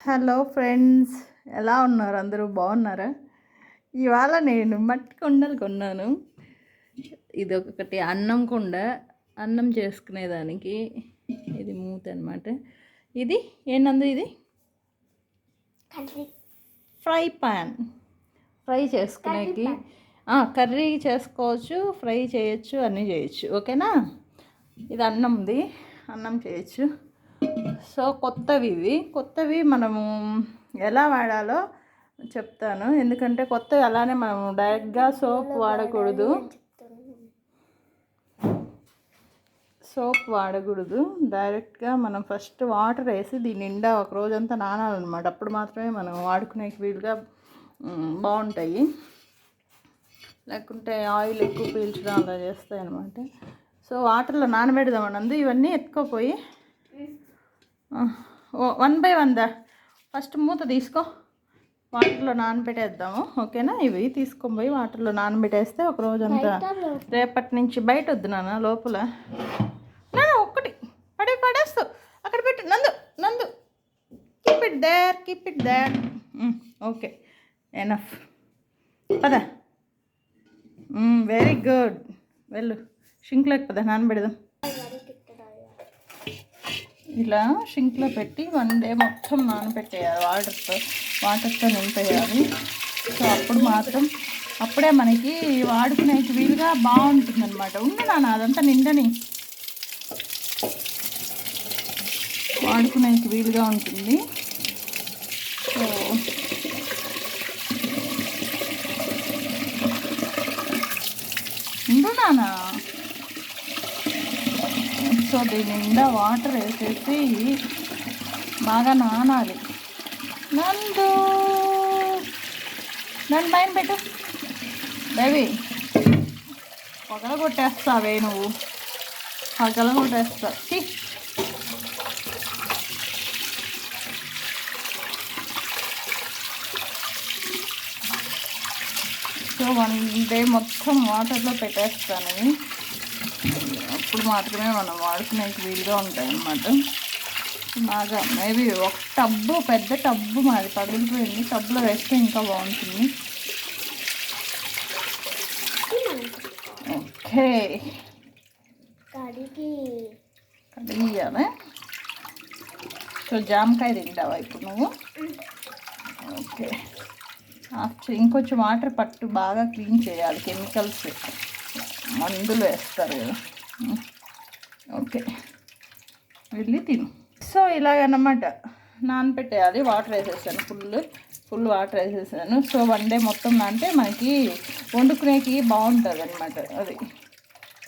Hello friends, ఎలా ఉన్నారు? అందరూ బాగున్నారా? ఇవాళ నేను మట్టి కుండలు కొన్నాను. ఇది ఒకటి అన్నం కుండ, అన్నం చేసుకునేదానికి. ఇది మూత అనమాట. ఇది ఏంటందు? ఇది ఫ్రై పాన్, ఫ్రై చేసుకునేకి. కర్రీ చేసుకోవచ్చు, ఫ్రై చేయొచ్చు, అన్నీ చేయొచ్చు. ఓకేనా? ఇది అన్నంది, అన్నం చేయొచ్చు. సో కొత్తవి మనము ఎలా వాడాలో చెప్తాను. ఎందుకంటే కొత్తవి అలానే మనము డైరెక్ట్గా సోప్ వాడకూడదు. డైరెక్ట్గా మనం ఫస్ట్ వాటర్ వేసి దీని నిండా ఒక రోజంతా నానాలన్నమాట. అప్పుడు మాత్రమే మనం వాడుకునే వీలుగా బాగుంటాయి. లేకుంటే ఆయిల్ ఎక్కువ పీల్చడం అలా చేస్తాయి అన్నమాట. సో వాటర్లో నానబెడదామన్నందు ఇవన్నీ ఎత్తుకోపోయి 1 by 1 ఫస్ట్ మూత తీసుకో, వాటర్లో నానబెట్టేద్దాము. ఓకేనా? ఇవి తీసుకొని పోయి వాటర్లో నానబెట్టేస్తే ఒక రోజంతా, రేపటి నుంచి బయట వద్దు నాన్న, లోపల ఒక్కటి పడేస్తావు. అక్కడ పెట్టు Nandu. Keep it there. Okay, enough. పదా, వెరీ గుడ్. వెళ్ళు, షింక్లోకి పదా, నానబెడదాం. ఇలా షింక్లో పెట్టి 1 day మొత్తం నానబెట్టేయాలి. వాటర్తో నింపేయాలి. సో అప్పుడే మనకి వాడుకునేకి వీలుగా బాగుంటుంది అనమాట. నాన్న అదంతా నిండని వాడుకునేకి వీలుగా ఉంటుంది. సో నాన్న, సో దీని నిండా వాటర్ వేసేసి బాగా నానాలి. నన్ను పైన పెట్టు బేబీ. పగలగొట్టేస్తావే నువ్వు, పగలగొట్టేస్తావు. సో 1 day మొత్తం వాటర్లో పెట్టేస్తాను. అప్పుడు మాత్రమే మనం వాడుకునేకి వీలుగా ఉంటాయి అన్నమాట. బాగా మేబీ ఒక టబ్బు, పెద్ద టబ్బు మాది పగిలిపోయింది. టబ్లో వేస్తే ఇంకా బాగుంటుంది. ఓకే, కడిగియాలి. సో జామకాయ తింటావా ఇప్పుడు నువ్వు? ఓకే, ఇంకొంచెం వాటర్ పట్టు, బాగా క్లీన్ చేయాలి. కెమికల్స్, మందులు వేస్తారు కదా. ఓకే, వెళ్ళి తిను. సో ఇలాగన్నమాట నానబెట్టేయాలి. వాటర్ వేసేసాను, ఫుల్ వాటర్ వేసేసాను. సో 1 day మొత్తం అంటే మనకి వండుకునేకి బాగుంటుంది అనమాట. అది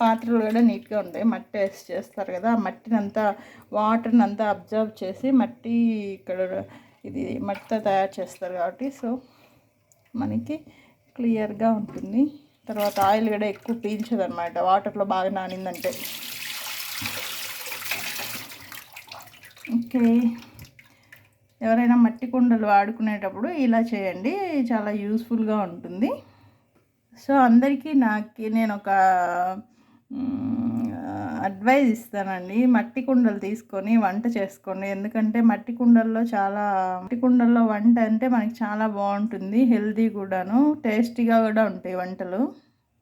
పాత్రలు కూడా నీట్గా ఉంటాయి. మట్టి వేసి చేస్తారు కదా, ఆ మట్టినంతా, వాటర్ని అంతా అబ్జర్వ్ చేసి మట్టి ఇక్కడ ఇది మట్టితో తయారు చేస్తారు కాబట్టి సో మనకి క్లియర్గా ఉంటుంది. తర్వాత ఆయిల్ కూడా ఎక్కువ పీల్చదు అనమాట వాటర్లో బాగా నానిందంటే. ఓకే, ఎవరైనా మట్టి కుండలు వాడుకునేటప్పుడు ఇలా చేయండి, చాలా యూస్ఫుల్గా ఉంటుంది. సో అందరికీ నేను ఒక అడ్వైజ్ ఇస్తానండి. మట్టి కుండలు తీసుకొని వంట చేసుకోండి. ఎందుకంటే మట్టి కుండల్లో వంట అంటే మనకి చాలా బాగుంటుంది. హెల్తీ కూడాను, టేస్టీగా కూడా ఉంటాయి వంటలు.